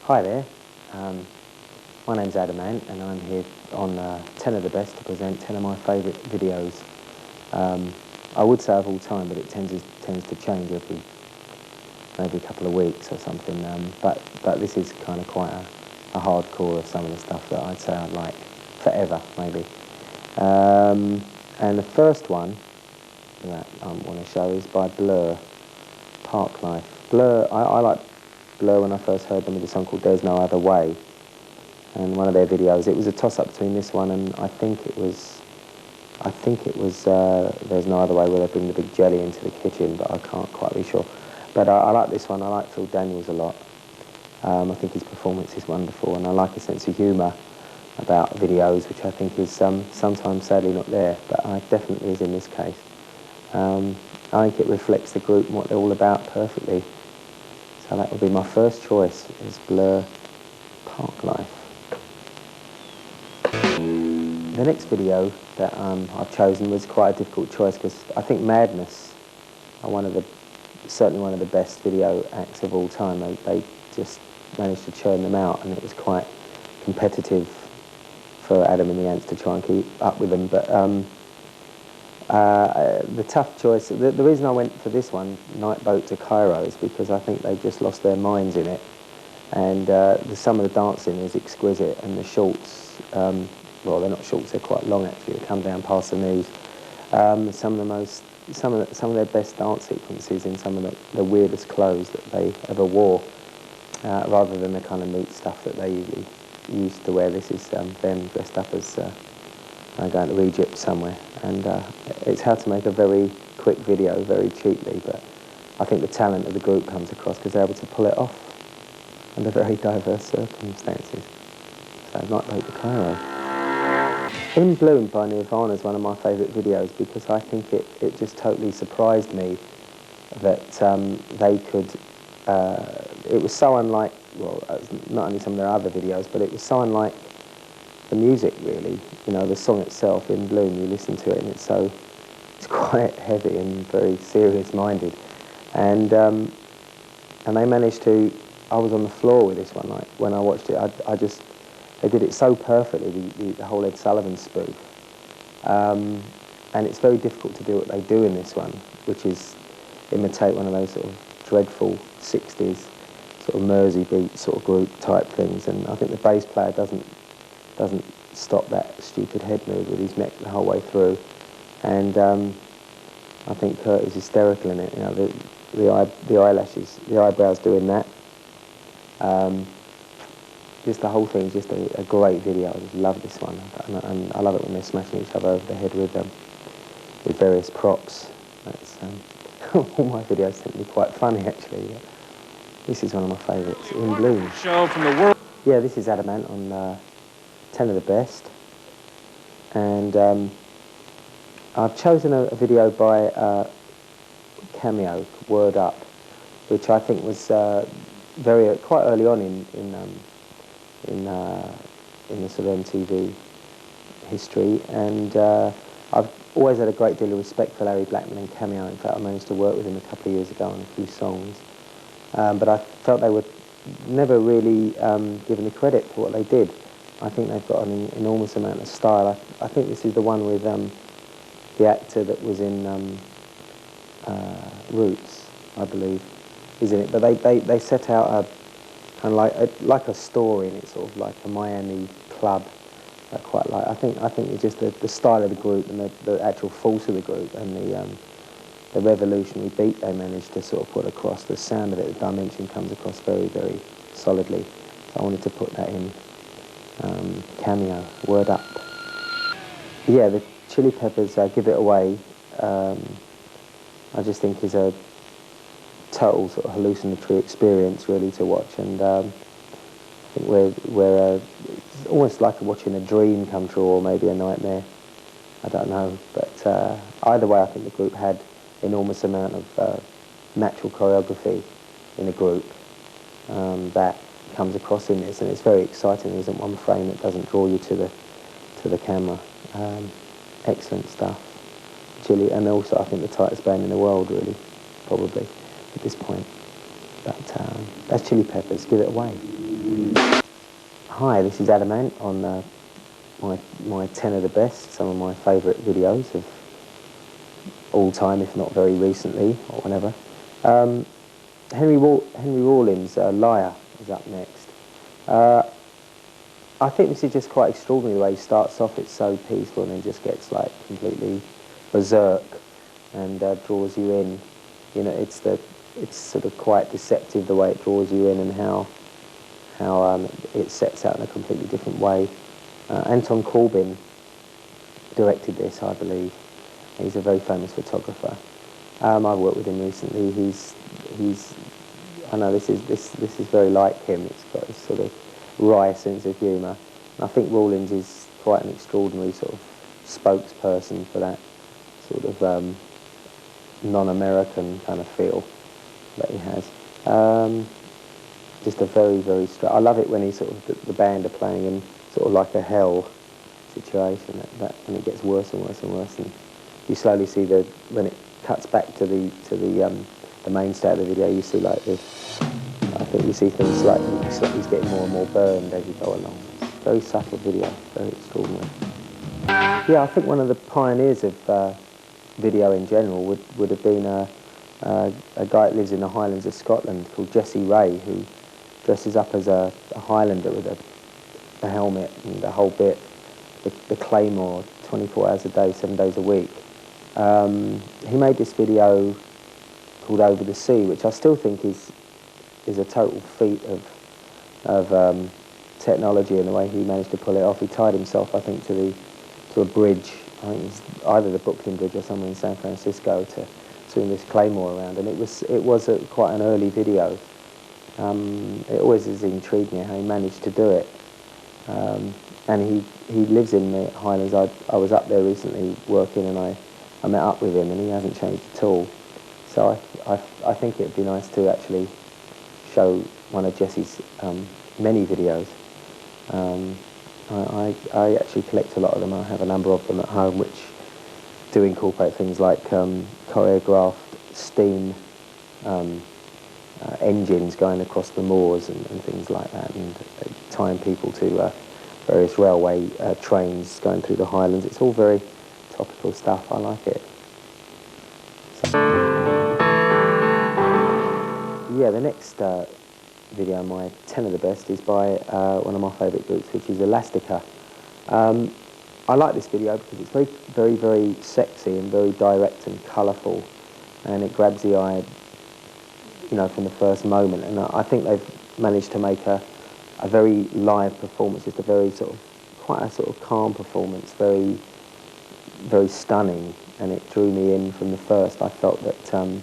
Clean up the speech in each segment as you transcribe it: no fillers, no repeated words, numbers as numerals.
Hi there, my name's Adam Ant and I'm here on 10 of the Best to present 10 of my favourite videos. I would say of all time, but it tends to change maybe a couple of weeks or something, but this is kind of quite a hardcore of some of the stuff that I'd say I'd like forever, maybe. And the first one that I want to show is by Blur, Parklife. Blur, I like Blur when I first heard them with a song called There's No Other Way, and one of their videos, it was a toss-up between this one and I think it was There's No Other Way, where they bring the big jelly into the kitchen, but I can't quite be sure. But I like this one. I like Phil Daniels a lot. I think his performance is wonderful, and I like a sense of humour about videos, which I think is sometimes sadly not there, but definitely is in this case. I think it reflects the group and what they're all about perfectly. So that would be my first choice, is Blur, Parklife. The next video that I've chosen was quite a difficult choice, because I think Madness are certainly one of the best video acts of all time. They just managed to churn them out, and it was quite competitive for Adam and the Ants to try and keep up with them. But the tough choice, the reason I went for this one, Night Boat to Cairo, is because I think they just lost their minds in it. And some of the dancing is exquisite, and the shorts, well, they're not shorts, they're quite long actually, they come down past the knees. Some of their best dance sequences in some of the weirdest clothes that they ever wore, rather than the kind of neat stuff that they usually used to wear. This is them dressed up as going to Egypt somewhere, and it's how to make a very quick video very cheaply, but I think the talent of the group comes across because they're able to pull it off under very diverse circumstances. So Night Boat to Cairo. In Bloom by Nirvana is one of my favourite videos, because I think it just totally surprised me that they could, it was so unlike, well, not only some of their other videos, but it was so unlike the music, really. You know, the song itself, In Bloom, you listen to it and it's quite heavy and very serious-minded. And they managed to, I was on the floor with this one, like, when I watched it. They did it so perfectly, the whole Ed Sullivan spoof. And it's very difficult to do what they do in this one, which is imitate one of those sort of dreadful 60s sort of Mersey beat sort of group type things. And I think the bass player doesn't stop that stupid head move with his neck the whole way through. And I think Kurt is hysterical in it. You know, the eyelashes, the eyebrows doing that. Just the whole thing is just a great video. I just love this one, and I love it when they're smashing each other over the head with various props. That's, all my videos tend to be quite funny, actually. But this is one of my favourites, In Bloom. Show from the world. Yeah, this is Adam Ant on 10 of the Best, and I've chosen a video by Cameo, Word Up, which I think was quite early on in the sort of MTV history, and I've always had a great deal of respect for Larry Blackman and Cameo. In fact, I managed to work with him a couple of years ago on a few songs, but I felt they were never really given the credit for what they did. I think they've got an enormous amount of style. I think this is the one with the actor that was in Roots, I believe, is in it. But they set out a kind of like a story, and it's sort of like a Miami club. I quite like. I think it's just the style of the group and the actual force of the group, and the revolutionary beat they managed to sort of put across. The sound of it, the dimension comes across very, very solidly. So I wanted to put that in. Cameo, Word Up. Yeah, the Chili Peppers, Give It Away, I just think is a total sort of hallucinatory experience, really, to watch. And I think it's almost like watching a dream come true, or maybe a nightmare. I don't know. But either way, I think the group had enormous amount of natural choreography in the group that comes across in this, and it's very exciting. There isn't one frame that doesn't draw you to the camera. Excellent stuff. Chili, and also I think the tightest band in the world, really, probably at this point. But that's Chili Peppers, Give It Away. Hi, this is Adamant on my 10 of the best, some of my favourite videos of all time, if not very recently or whenever. Henry Rawlins' Liar is up next. I think this is just quite extraordinary the way he starts off. It's so peaceful and then just gets like completely berserk and draws you in. You know, it's sort of quite deceptive the way it draws you in and how it sets out in a completely different way. Anton Corbijn directed this, I believe. He's a very famous photographer. I've worked with him recently. I know this is very like him. It's got this sort of wry sense of humour. I think Rawlins is quite an extraordinary sort of spokesperson for that sort of non-American kind of feel that he has. Just a very, very I love it when he sort of the band are playing in sort of like a hell situation. That when it gets worse and worse and worse, and you slowly see when it cuts back to the mainstay of the video, you see like this. I think you see things like he's getting more and more burned as you go along. It's a very subtle video, very extraordinary. Yeah, I think one of the pioneers of video in general would have been a guy that lives in the Highlands of Scotland called Jesse Ray, who dresses up as a Highlander with a helmet and the whole bit, the claymore, 24 hours a day, 7 days a week. He made this video called Over the Sea, which I still think is a total feat of technology and the way he managed to pull it off. He tied himself, I think, to a bridge. I think it's either the Brooklyn Bridge or somewhere in San Francisco to swing this claymore around, and it was quite an early video. It always has intrigued me how he managed to do it. And he lives in the Highlands. I was up there recently working, and I met up with him, and he hasn't changed at all. So I think it'd be nice to actually show one of Jesse's many videos. I actually collect a lot of them. I have a number of them at home which do incorporate things like choreographed steam engines going across the moors and things like that, and tying people to various railway trains going through the Highlands. It's all very topical stuff. I like it. Yeah, the next video, my 10 of the best, is by one of my favourite groups, which is Elastica. I like this video because it's very, very, very sexy and very direct and colourful, and it grabs the eye, you know, from the first moment. And I think they've managed to make a very live performance, just a very quite a sort of calm performance, very, very stunning, and it drew me in from the first. I felt that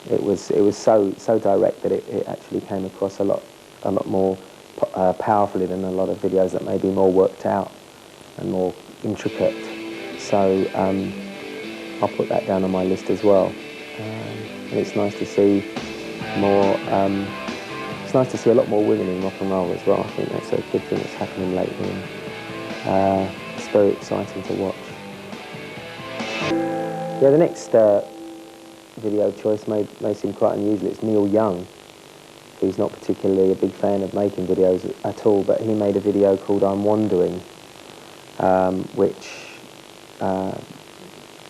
it was so direct that it actually came across a lot more powerfully than a lot of videos that may be more worked out and more intricate. So I'll put that down on my list as well. And it's nice to see more. It's nice to see a lot more women in rock and roll as well. I think that's a good thing that's happening lately, and it's very exciting to watch. Yeah, the next video choice may seem quite unusual. It's Neil Young, who's not particularly a big fan of making videos at all, but he made a video called I'm Wandering, which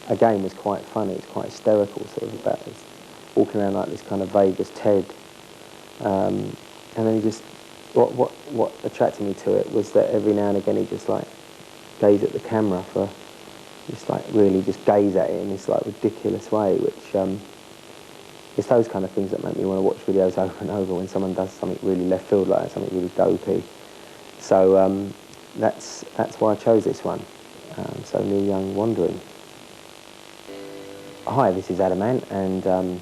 again was quite funny. It's quite hysterical, sort of about this, walking around like this kind of Vegas Ted. And then he just, what attracted me to it was that every now and again he just like gaze at the camera for, just like really just gaze at it in this like ridiculous way, which it's those kind of things that make me want to watch videos over and over when someone does something really left field like that, something really dopey. So that's why I chose this one. So Neil Young, Wandering. Hi, this is Adamant, and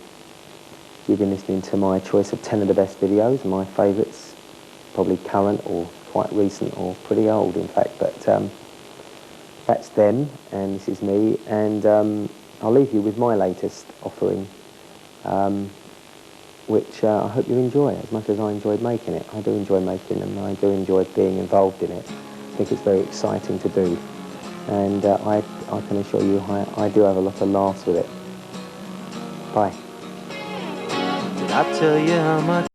you've been listening to my choice of 10 of the best videos, my favourites, probably current or quite recent or pretty old in fact, but that's them and this is me, and I'll leave you with my latest offering, which I hope you enjoy as much as I enjoyed making it. I do enjoy making them, and I do enjoy being involved in it. I think it's very exciting to do, and I can assure you I do have a lot of laughs with it. Bye. Did I tell you how much